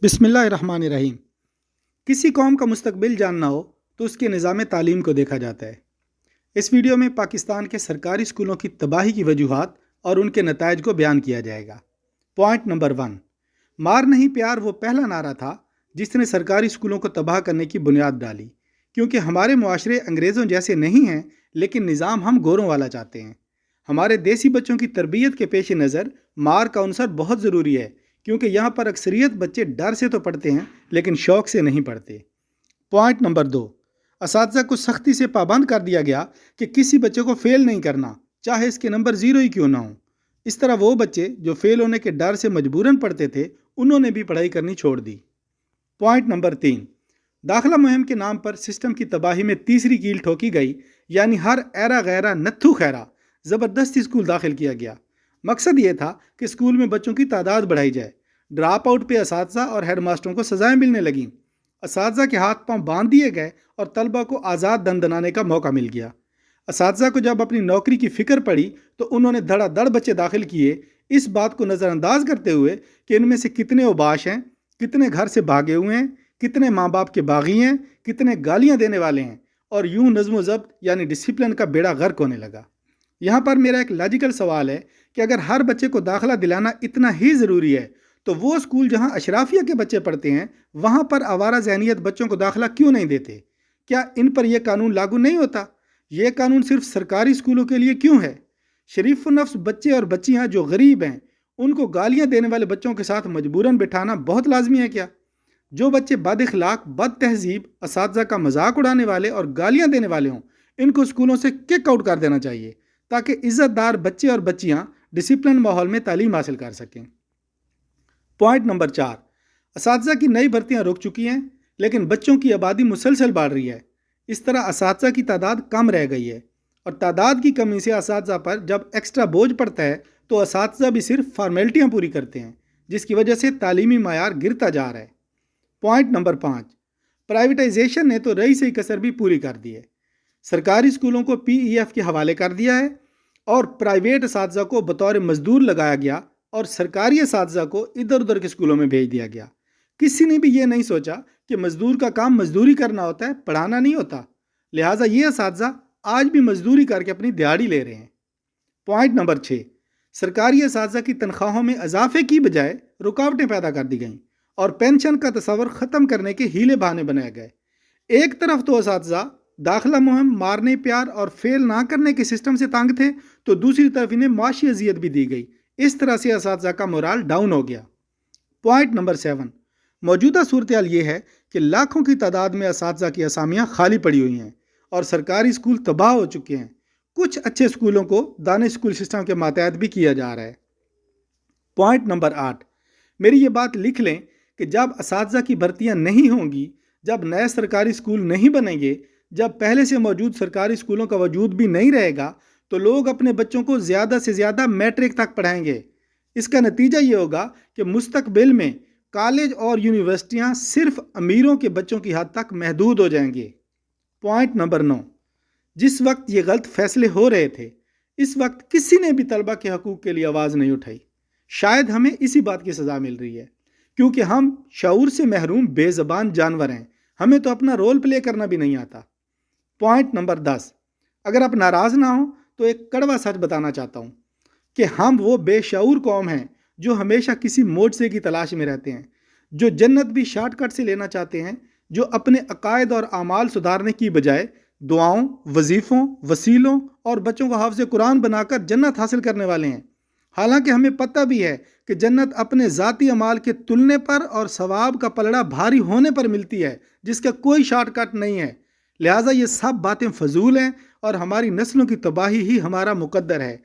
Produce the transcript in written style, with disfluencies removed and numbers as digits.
बिस्मिल्लाहिर्रहमानिर्रहीम। किसी कौम का मुस्तकबिल जानना हो तो उसके निज़ाम तालीम को देखा जाता है। इस वीडियो में पाकिस्तान के सरकारी स्कूलों की तबाही की वजूहात और उनके नतायज को बयान किया जाएगा। पॉइंट नंबर 1, मार नहीं प्यार वो पहला नारा था जिसने सरकारी स्कूलों को तबाह करने की बुनियाद डाली। क्योंकि हमारे मुआशरे अंग्रेज़ों जैसे नहीं हैं, लेकिन निज़ाम हम गोरों वाला चाहते हैं। हमारे देसी बच्चों की तरबियत के पेश नज़र मार का अनसर बहुत ज़रूरी है, क्योंकि यहाँ पर अक्सरियत बच्चे डर से तो पढ़ते हैं लेकिन शौक़ से नहीं पढ़ते। पॉइंट नंबर 2, असातिज़ा को सख्ती से पाबंद कर दिया गया कि किसी बच्चे को फ़ेल नहीं करना, चाहे इसके नंबर 0 ही क्यों ना हो। इस तरह वो बच्चे जो फ़ेल होने के डर से मजबूरन पढ़ते थे, उन्होंने भी पढ़ाई करनी छोड़ दी। पॉइंट नंबर 3, दाखिला मुहिम के नाम पर सिस्टम की तबाही में तीसरी कील ठोकी गई, यानी हर ऐरा गैरा नत्थु खैरा ज़बरदस्ती स्कूल दाखिल किया गया। मकसद ये था कि स्कूल में बच्चों की तादाद बढ़ाई जाए। ड्रॉप आउट पे असातिज़ा और हेड मास्टरों को सज़ाएँ मिलने लगीं। असातिज़ा के हाथ पांव बांध दिए गए और तलबा को आज़ाद दंदनाने का मौका मिल गया। असातिज़ा को जब अपनी नौकरी की फ़िक्र पड़ी तो उन्होंने धड़ाधड़ बच्चे दाखिल किए, इस बात को नज़रअंदाज करते हुए कि इनमें से कितने उबाश हैं, कितने घर से भागे हुए हैं, कितने माँ बाप के बागी हैं, कितने गालियाँ देने वाले हैं, और यूँ नज़्म व ज़ब्त यानी डिसिप्लिन का बेड़ा गर्क होने लगा। यहाँ पर मेरा एक लॉजिकल सवाल है कि अगर हर बच्चे को दाखिला दिलाना इतना ही ज़रूरी है, तो वो स्कूल जहाँ अशराफिया के बच्चे पढ़ते हैं, वहाँ पर आवारा ज़हनियत बच्चों को दाखिला क्यों नहीं देते? क्या इन पर यह कानून लागू नहीं होता? ये कानून सिर्फ सरकारी स्कूलों के लिए क्यों है? शरीफ नफ्स बच्चे और बच्चियाँ जो गरीब हैं, उनको गालियाँ देने वाले बच्चों के साथ मजबूरन बिठाना बहुत लाजमी है क्या? जो बच्चे बद अखलाक, बद तहजीब, असातिज़ा का मजाक उड़ाने वाले और गालियाँ देने वाले हों, इनको स्कूलों से किक आउट कर देना चाहिए, ताकि इज़्ज़तदार बच्चे और बच्चियाँ डिसिप्लिन माहौल में तालीम हासिल कर सकें। पॉइंट नंबर 4, असातिज़ा की नई भर्तियाँ रुक चुकी हैं, लेकिन बच्चों की आबादी मुसलसल बढ़ रही है। इस तरह असातिज़ा की तादाद कम रह गई है, और तादाद की कमी से असातिज़ा पर जब एक्स्ट्रा बोझ पड़ता है तो असातिज़ा भी सिर्फ फार्मेलिटियाँ पूरी करते हैं, जिसकी वजह से तालीमी मायार गिरता जा रहा है। पॉइंट नंबर 5, प्राइवेटाइजेशन ने तो रही सही कसर भी पूरी कर दी है। सरकारी स्कूलों को PEF के हवाले कर दिया है और प्राइवेट असातिज़ा को बतौर मजदूर लगाया गया और सरकारी असातिज़ा को इधर उधर के स्कूलों में भेज दिया गया। किसी ने भी ये नहीं सोचा कि मजदूर का काम मजदूरी करना होता है, पढ़ाना नहीं होता। लिहाजा ये असातिज़ा आज भी मजदूरी करके अपनी दिहाड़ी ले रहे हैं। पॉइंट नंबर 6, सरकारी असातिज़ा की तनख्वाहों में इजाफे की बजाय रुकावटें पैदा कर दी गईं और पेंशन का तस्वर ख़त्म करने के हीले बहाने बनाए गए। एक तरफ तो असातिज़ा दाखिला मुहिम, मारने प्यार और फेल ना करने के सिस्टम से तंग थे, तो दूसरी तरफ इन्हें माशी अजियत भी दी गई। इस तरह से असातिज़ा का मोराल डाउन हो गया। पॉइंट नंबर 7, मौजूदा सूरत हाल ये है कि लाखों की तादाद में असातिज़ा की असामियाँ खाली पड़ी हुई हैं और सरकारी स्कूल तबाह हो चुके हैं। कुछ अच्छे स्कूलों को दानिश स्कूल सिस्टम के मातहत भी किया जा रहा है। पॉइंट नंबर 8, मेरी ये बात लिख लें कि जब असातिज़ा की भर्तियाँ नहीं होंगी, जब नए सरकारी स्कूल नहीं बनेंगे, जब पहले से मौजूद सरकारी स्कूलों का वजूद भी नहीं रहेगा, तो लोग अपने बच्चों को ज़्यादा से ज़्यादा मैट्रिक तक पढ़ाएंगे। इसका नतीजा ये होगा कि मुस्तकबिल में कॉलेज और यूनिवर्सिटियाँ सिर्फ अमीरों के बच्चों की हद तक महदूद हो जाएंगे। पॉइंट नंबर 9, जिस वक्त ये गलत फैसले हो रहे थे, इस वक्त किसी ने भी तलबा के हकूक़ के लिए आवाज़ नहीं उठाई। शायद हमें इसी बात की सज़ा मिल रही है, क्योंकि हम शऊर से महरूम बेज़बान जानवर हैं। हमें तो अपना रोल प्ले करना भी नहीं आता। पॉइंट नंबर 10, अगर आप नाराज़ ना हो तो एक कड़वा सच बताना चाहता हूँ कि हम वो बेशऊर कौम हैं जो हमेशा किसी मोर्चे की तलाश में रहते हैं, जो जन्नत भी शॉर्टकट से लेना चाहते हैं, जो अपने अकायद और आमाल सुधारने की बजाय दुआओं, वजीफ़ों, वसीलों और बच्चों को हाफ़िज़ कुरान बनाकर जन्नत हासिल करने वाले हैं। हालांकि हमें पता भी है कि जन्नत अपने ज़ाती अमाल के तुलने पर और सवाब का पलड़ा भारी होने पर मिलती है, जिसका कोई शॉर्टकट नहीं है। लिहाजा ये सब बातें फजूल हैं और हमारी नस्लों की तबाही ही हमारा मुकद्दर है।